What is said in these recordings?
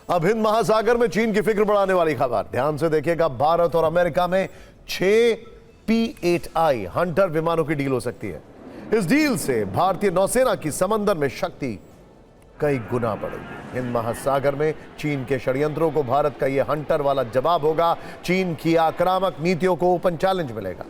अब हिंद महासागर में चीन की फिक्र बढ़ाने वाली खबर ध्यान से देखिएगा। भारत और अमेरिका में 6 P-8I हंटर विमानों की डील हो सकती है। इस डील से भारतीय नौसेना की समंदर में शक्ति कई गुना बढ़ेगी। हिंद महासागर में चीन के षड्यंत्रों को भारत का यह हंटर वाला जवाब होगा। चीन की आक्रामक नीतियों को ओपन चैलेंज मिलेगा।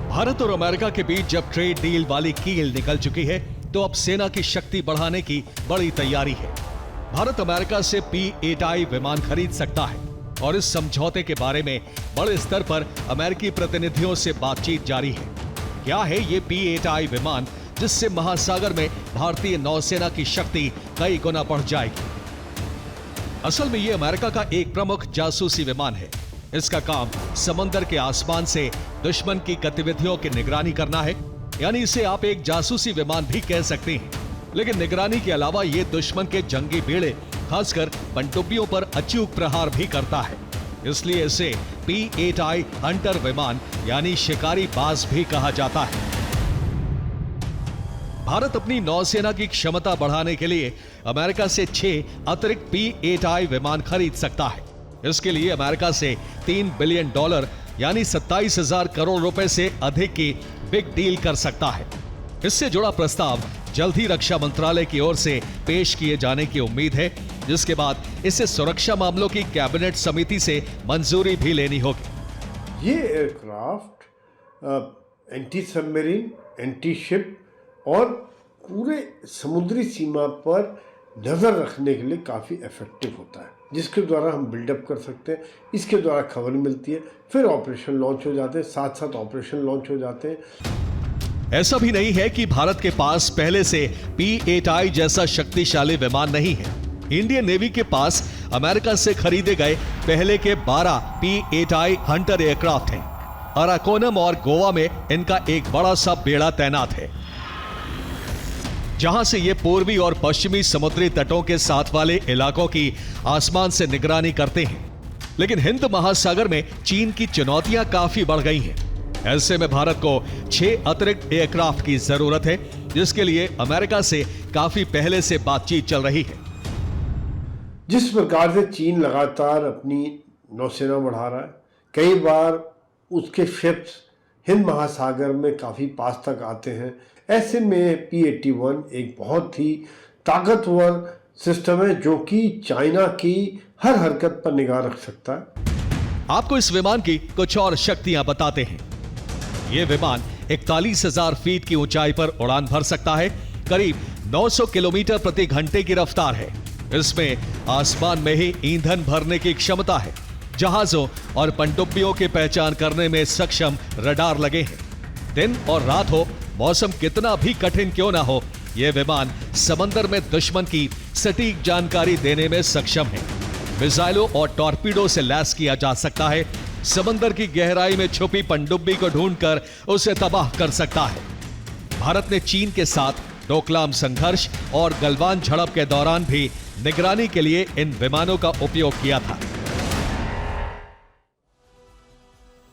भारत और अमेरिका के बीच जब ट्रेड डील वाली कील निकल चुकी है तो अब सेना की शक्ति बढ़ाने की बड़ी तैयारी है। भारत अमेरिका से P-8I विमान खरीद सकता है और इस समझौते के बारे में बड़े स्तर पर अमेरिकी प्रतिनिधियों से बातचीत जारी है। क्या है ये P-8I विमान जिससे महासागर में भारतीय नौसेना की शक्ति कई गुना बढ़ जाएगी? असल में ये अमेरिका का एक प्रमुख जासूसी विमान है। इसका काम समंदर के आसमान से दुश्मन की गतिविधियों की निगरानी करना है, यानी इसे आप एक जासूसी विमान भी कह सकते हैं। लेकिन निगरानी के अलावा ये दुश्मन के जंगी बेड़े खासकर पनडुब्बियों पर अचूक प्रहार भी करता है। इसलिए इसे P-8I हंटर विमान यानी शिकारी बाज भी कहा जाता है। भारत अपनी नौसेना की क्षमता बढ़ाने के लिए अमेरिका से 6 अतिरिक्त P-8I विमान खरीद सकता है। इसके लिए अमेरिका से $3 बिलियन यानी 27,000 करोड़ रुपए से अधिक की बिग डील कर सकता है। इससे जुड़ा प्रस्ताव जल्द ही रक्षा मंत्रालय की ओर से पेश किए जाने की उम्मीद है, जिसके बाद इसे सुरक्षा मामलों की कैबिनेट समिति से मंजूरी भी लेनी होगी। ये aircraft anti submarine, anti ship और पूरे समुद्री सीमा पर नजर रखने के लिए काफी इफेक्टिव होता है, जिसके द्वारा हम बिल्डअप कर सकते हैं। इसके द्वारा खबर मिलती है, फिर ऑपरेशन लॉन्च हो जाते हैं, साथ साथ ऑपरेशन लॉन्च हो जाते हैं। ऐसा भी नहीं है कि भारत के पास पहले से P-8I जैसा शक्तिशाली विमान नहीं है। इंडियन नेवी के पास अमेरिका से खरीदे गए पहले के 12 P-8I हंटर एयरक्राफ्ट हैं। अराकोनम और गोवा में इनका एक बड़ा सा बेड़ा तैनात है, जहां से ये पूर्वी और पश्चिमी समुद्री तटों के साथ वाले इलाकों की आसमान से निगरानी करते हैं। लेकिन हिंद महासागर में चीन की चुनौतियां काफी बढ़ गई हैं। ऐसे में भारत को 6 अतिरिक्त एयरक्राफ्ट की जरूरत है, जिसके लिए अमेरिका से काफी पहले से बातचीत चल रही है। जिस प्रकार से चीन लगातार अपनी नौसेना बढ़ा रहा है, कई बार उसके शिप्स हिंद महासागर में काफी पास तक आते हैं। ऐसे में P-81 एक बहुत ही ताकतवर सिस्टम है जो कि चाइना की हर हरकत पर निगाह रख सकता है। आपको इस विमान की कुछ और शक्तियां बताते हैं। यह विमान 41,000 फीट की ऊंचाई पर उड़ान भर सकता है। करीब 900 किलोमीटर प्रति घंटे की रफ्तार है। इसमें आसमान में ही ईंधन भरने की क्षमता है। जहाजों और पनडुब्बियों की पहचान करने में सक्षम रडार लगे हैं। दिन और रात हो, मौसम कितना भी कठिन क्यों ना हो, यह विमान समंदर में दुश्मन की सटीक जानकारी देने में सक्षम है। मिसाइलों और टॉर्पीडो से लैस किया जा सकता है। समंदर की गहराई में छुपी पनडुब्बी को ढूंढकर उसे तबाह कर सकता है। भारत ने चीन के साथ डोकलाम संघर्ष और गलवान झड़प के दौरान भी निगरानी के लिए इन विमानों का उपयोग किया था।